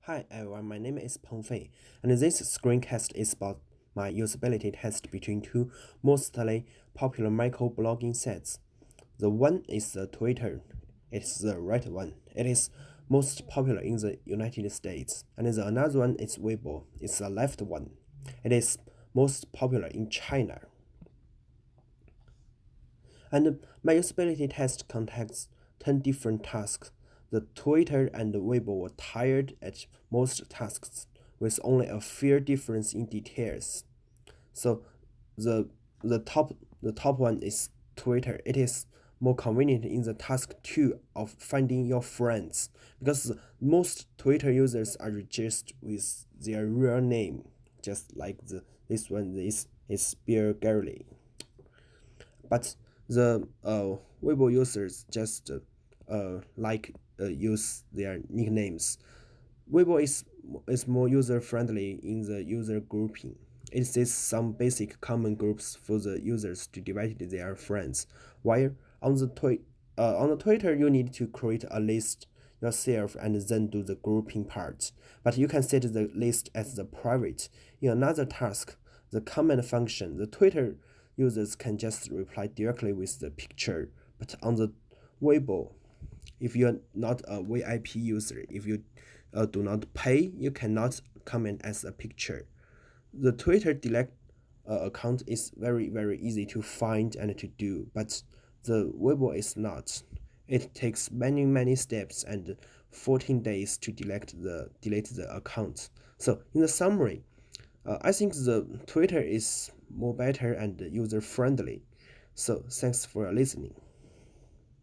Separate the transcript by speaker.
Speaker 1: Hi everyone, my name is Peng Fei, and this screencast is about my usability test between two mostly popular microblogging sites. The one is the Twitter. It's the right one. It is most popular in the United States. And the another one is Weibo. It's the left one. It is most popular in China. And my usability test contains 10 different tasks. The Twitter and Weibo were tired at most tasks with only a fair difference in details. So the the top the top one is Twitter. It is more convenient in the task 2 of finding your friends because most Twitter users are registered with their real name, just like this one is Beer Garley. But the Weibo users just use their nicknames. Weibo is more user friendly in the user grouping. It sets some basic common groups for the users to divide their friends. While on the Twitter, you need to create a list yourself and then do the grouping part. But you can set the list as the private. In another task, the comment function, the Twitter users can just reply directly with the picture. But on the Weibo, if you are not a VIP user, if you do not pay, you cannot comment as a picture. The Twitter direct account is very easy to find and to do, but the Weibo is not. It takes many steps and 14 days to delete the account. So in the summary, I think the Twitter is more better and user friendly. So thanks for listening.